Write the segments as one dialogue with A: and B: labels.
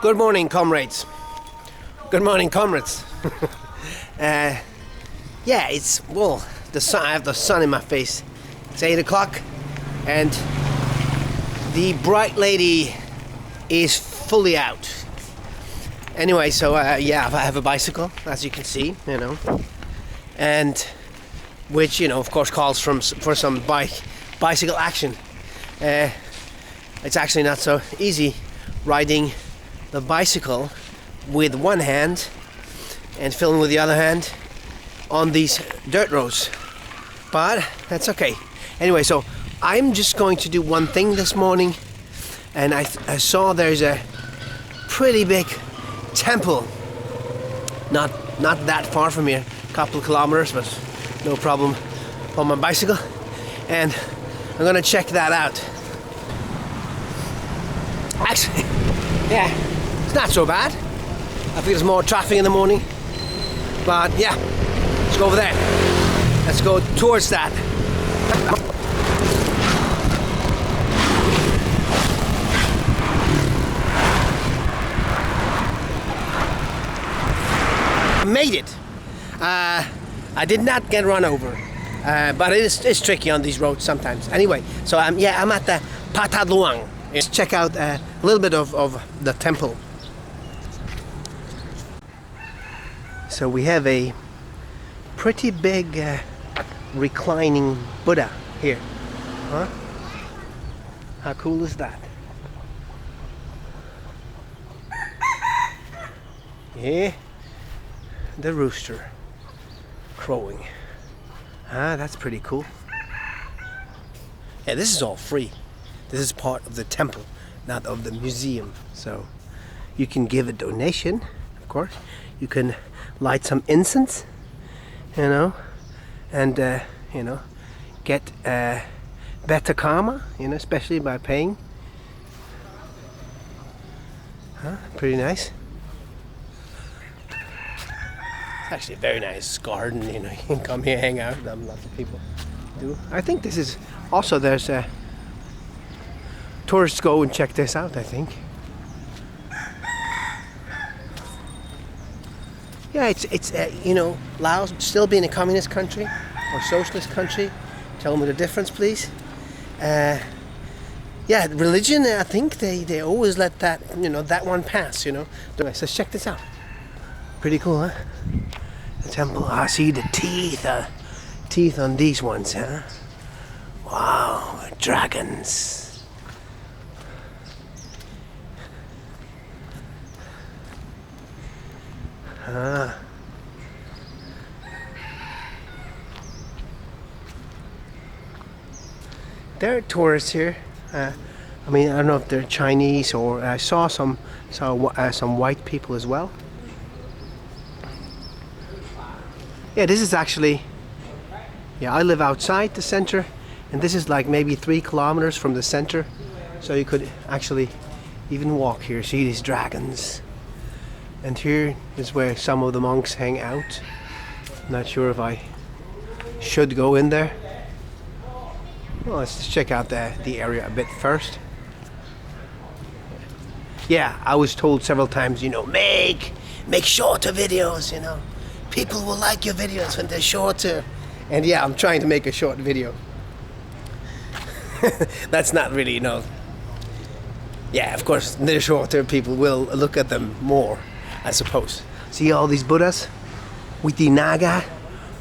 A: Good morning, comrades. Good morning, comrades. Yeah, it's, well, the sun, I have the sun in my face. It's 8 o'clock and the bright lady is fully out. Anyway, so yeah, I have a bicycle, as you can see, you know, and which, you know, of course calls for some bicycle action. It's actually not so easy riding the bicycle with one hand and filming with the other hand on these dirt roads, but that's okay. Anyway, so I'm just going to do one thing this morning, and I saw there's a pretty big temple not that far from here, a couple of kilometers, but no problem on my bicycle, and I'm gonna check that out. Actually, yeah, it's not so bad. I think there's more traffic in the morning, but yeah, let's go over there. Let's go towards that. I made it. I did not get run over, but it's tricky on these roads sometimes. Anyway, so I'm at the Pha That Luang. Let's check out a little bit of the temple. So we have a pretty big reclining Buddha here. Huh? How cool is that? Yeah, the rooster crowing. Ah, that's pretty cool. Yeah, this is all free. This is part of the temple, not of the museum. So you can give a donation, of course. You can light some incense, you know, and you know, get better karma, you know, especially by paying. Huh? Pretty nice. It's actually a very nice garden, you know. You can come here, hang out. Lots of people do. I think this is also, there's a tourists go and check this out, I think. Yeah, it's you know, Laos still being a communist country or socialist country. Tell me the difference, please. Yeah, religion, I think they always let that, you know, that one pass, you know. Let's check this out. Pretty cool, huh? The temple. I see the teeth on these ones, huh? Wow, dragons. There are tourists here. I mean, I don't know if they're Chinese, or I saw some white people as well. Yeah, this is actually, yeah, I live outside the center, and this is like maybe 3 kilometers from the center, so you could actually even walk here. See these dragons. And here is where some of the monks hang out. Not sure if I should go in there. Well, let's check out the area a bit first. Yeah, I was told several times, you know, make shorter videos, you know. People will like your videos when they're shorter. And yeah, I'm trying to make a short video. That's not really, you know. Yeah, of course, they're shorter, people will look at them more, I suppose. See all these Buddhas with the naga,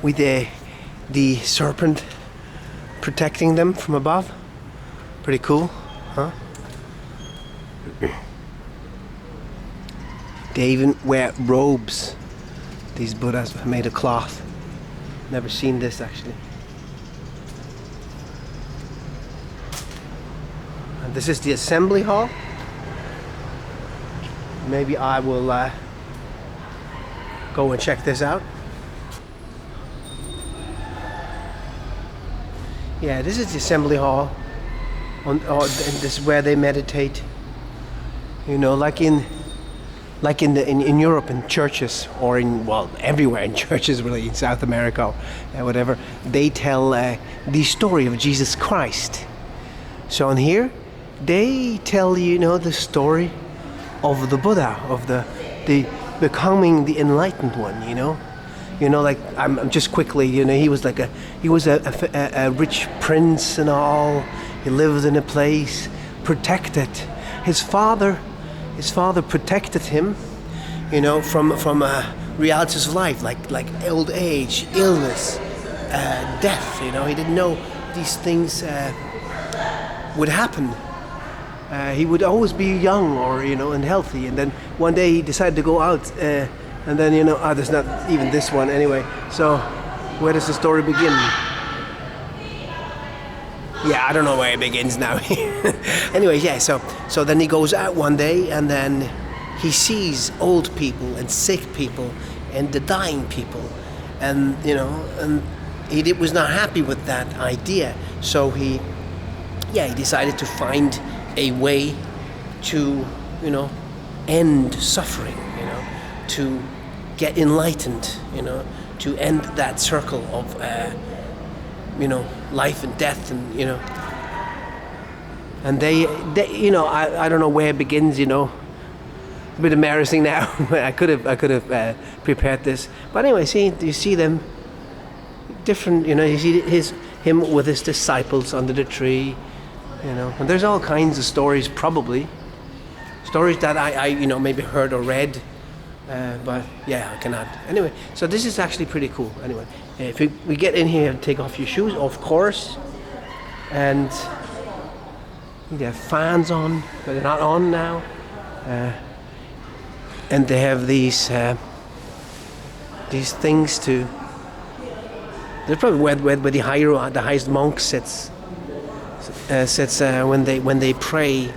A: with the serpent protecting them from above. Pretty cool, huh? They even wear robes. These Buddhas are made of cloth. Never seen this actually. And this is the assembly hall. Maybe I will go and check this out. Yeah, this is the assembly hall. This is where they meditate. You know, like in Europe, in churches, or well, everywhere in churches, really, in South America or whatever, they tell the story of Jesus Christ. So in here, they tell, you know, the story of the Buddha, of the becoming the enlightened one, like I'm just quickly, he was a rich prince and all. He lived in a place protected. His father protected him, from realities of life, like old age, illness, death. He didn't know these things would happen. He would always be young or and healthy, and then one day he decided to go out, and then there's not even this one anyway. So where does the story begin? Yeah, I don't know where it begins now. Anyway, yeah. So then he goes out one day, and then he sees old people and sick people and the dying people, and and he was not happy with that idea. So he decided to find a way to end suffering, to get enlightened, to end that circle of life and death, and they I don't know where it begins, a bit embarrassing now. I could have prepared this, but anyway, you see them different, you see him with his disciples under the tree, and there's all kinds of stories, probably stories that I maybe heard or read, but yeah, I cannot. Anyway, so this is actually pretty cool. Anyway, if we get in here and take off your shoes, of course, and they have fans on, but they're not on now, and they have these things to. They're probably where the highest monk sits when they pray.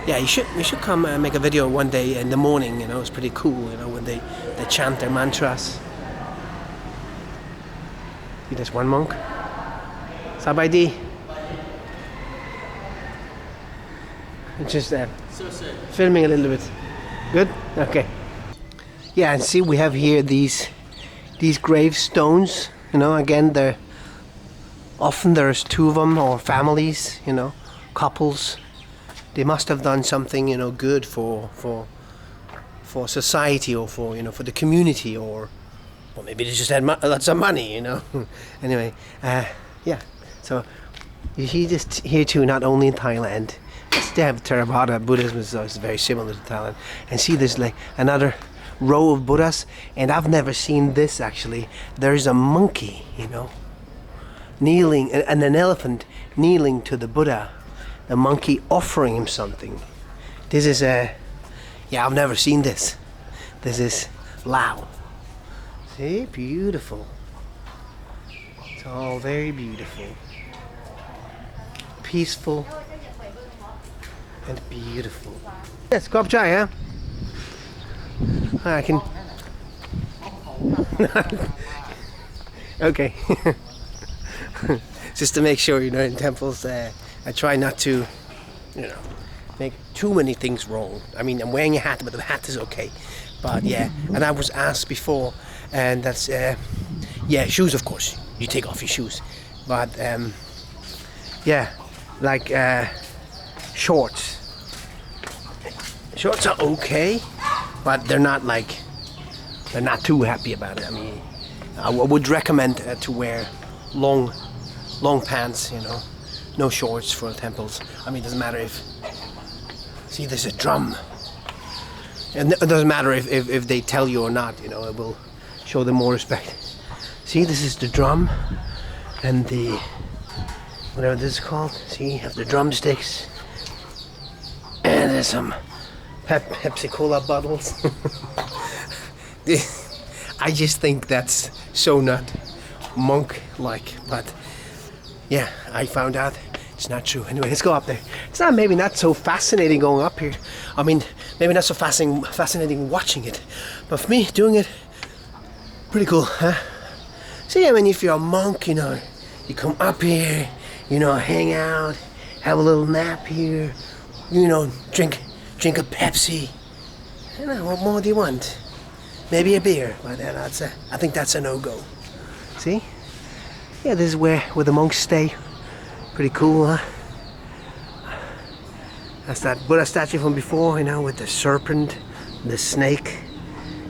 A: Yeah, we should come and make a video one day in the morning. It's pretty cool. When they chant their mantras. See, there's one monk. Sabaidi. Just filming a little bit. Good. Okay. Yeah, and see, we have here these gravestones. Again, there's two of them, or families, couples. They must have done something, good for society, or for the community, or maybe they just had lots of money, Anyway, yeah. So you see this here too, not only in Thailand. They have Theravada Buddhism, is very similar to Thailand. And see, there's like another row of Buddhas, and I've never seen this actually. There's a monkey, kneeling, and an elephant kneeling to the Buddha. The monkey offering him something. This is I've never seen this. This is Laos. See, beautiful. It's all very beautiful, peaceful, and beautiful. Yes, cup chai, huh? I can. Okay. Just to make sure, in temples, I try not to, make too many things wrong. I mean, I'm wearing a hat, but the hat is okay. But yeah, and I was asked before, and that's, shoes, of course. You take off your shoes. But, like shorts. Shorts are okay, but they're not too happy about it. I mean, I would recommend to wear long pants, no shorts for temples. I mean, it doesn't matter if, see, there's a drum. And it doesn't matter if they tell you or not, it will show them more respect. See, this is the drum, and the, whatever this is called. See, you have the drumsticks, and there's some Pepsi Cola bottles. I just think that's so not monk-like, but yeah, I found out it's not true. Anyway, let's go up there. It's maybe not so fascinating going up here. I mean, maybe not so fascinating watching it, but for me, doing it, pretty cool, huh? See, I mean, if you're a monk, you come up here, hang out, have a little nap here, drink a Pepsi. What more do you want? Maybe a beer, but I think that's a no-go. See? Yeah, this is where the monks stay. Pretty cool, huh? That's that Buddha statue from before, you know, with the serpent, the snake,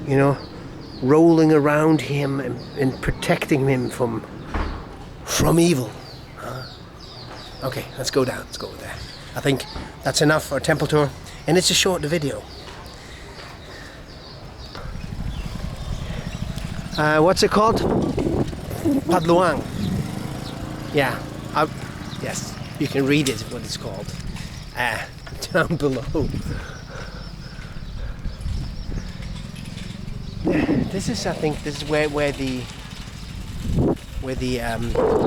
A: you know, rolling around him and protecting him from evil. Okay, let's go down. Let's go over there. I think that's enough for a temple tour, and it's a short video. What's it called? Pha That Luang. Yeah. Yes, you can read it. What it's called. Down below. This is, I think, this is where the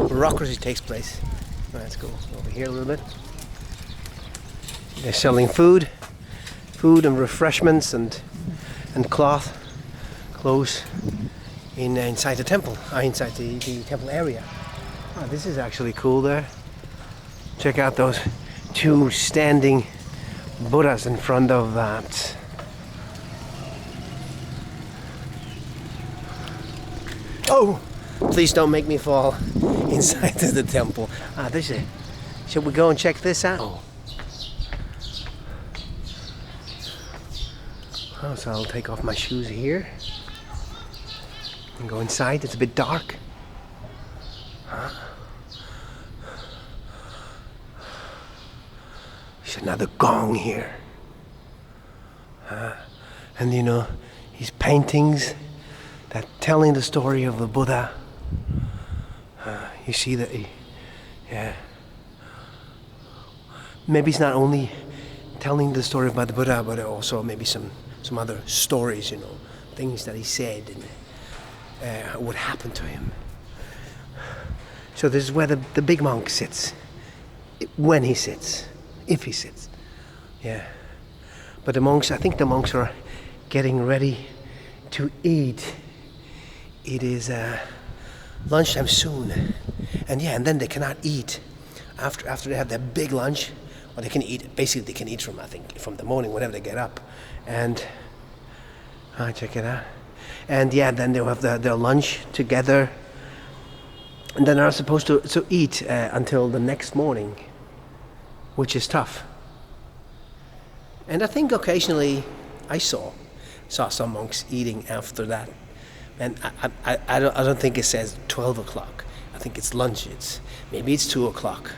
A: bureaucracy takes place. Let's go over here a little bit. They're selling food and refreshments and clothes inside the temple, inside the temple area. Oh, this is actually cool there. Check out those two standing Buddhas in front of that. Oh, please don't make me fall inside the temple. This is it. Should we go and check this out? Oh, so I'll take off my shoes here and go inside. It's a bit dark. There's another gong here. And you know, his paintings that telling the story of the Buddha. You see that maybe it's not only telling the story about the Buddha, but also maybe some other stories, you know, things that he said and what happened to him. So this is where the big monk sits, when he sits, if he sits. Yeah. But the monks, I think the monks are getting ready to eat. It is lunchtime soon, and then they cannot eat after they have their big lunch. Or they can eat. Basically, they can eat from the morning whenever they get up, and check it out. And then they'll have their lunch together, and then they're supposed to eat until the next morning, which is tough. And I think occasionally I saw some monks eating after that. And I don't think it says 12 o'clock. I think it's lunch. Maybe it's 2 o'clock.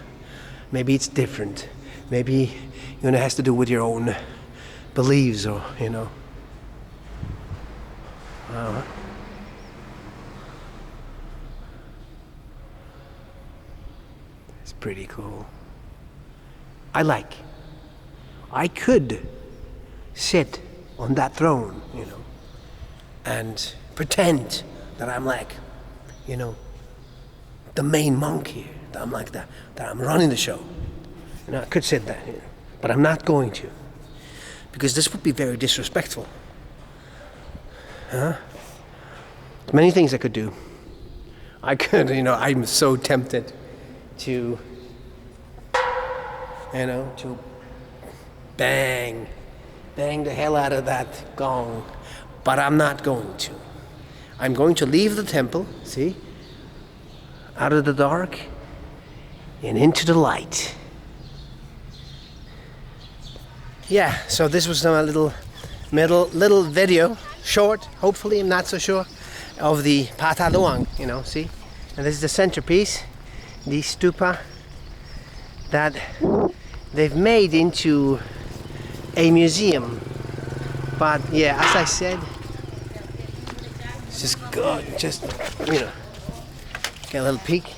A: Maybe it's different. Maybe, you know, it has to do with your own beliefs, or, you know. It's pretty cool. I could sit on that throne, you know, and pretend that I'm like, you know, the main monk here, that I'm like that I'm running the show. You know, I could sit there, you know, but I'm not going to, because this would be very disrespectful. Many things I could do. I could, you know, I'm so tempted to, you know, to bang the hell out of that gong, but I'm not going to. I'm going to leave the temple, see, out of the dark and into the light. Yeah, so this was a little video, short, hopefully, I'm not so sure, of the Pha That Luang, you know, see? And this is the centerpiece, the stupa that they've made into a museum. But yeah, as I said, it's just good, just, you know, get a little peek.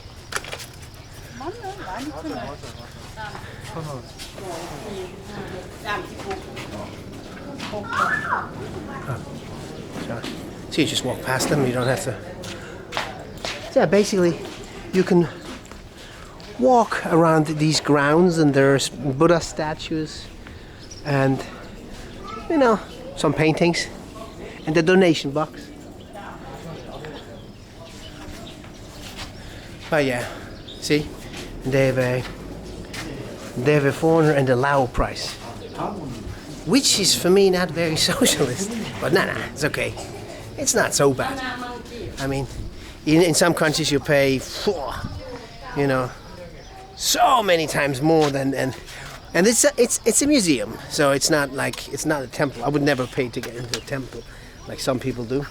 A: So you just walk past them, you don't have to. Yeah, basically, you can walk around these grounds, and there's Buddha statues, and, you know, some paintings, and the donation box. But yeah, see, they have a foreigner and a Lao price, which is for me not very socialist, but nah, it's okay. It's not so bad. I mean, in some countries you pay, you know, so many times more than And it's a museum, so it's not a temple. I would never pay to get into a temple, like some people do.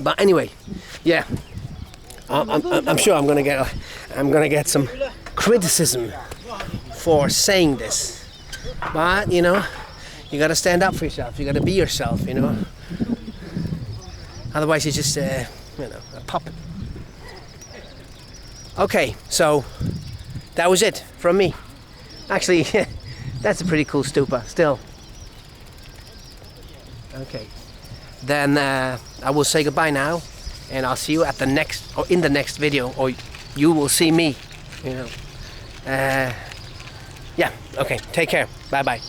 A: But anyway, yeah, I'm sure I'm gonna get some criticism for saying this. But you know, you gotta stand up for yourself. You gotta be yourself. You know. Otherwise, you're just a puppet. Okay, so that was it from me. Actually, that's a pretty cool stupa still. Okay, then I will say goodbye now, and I'll see you at the next, or in the next video, or you will see me, you know. Yeah, okay, take care, bye bye.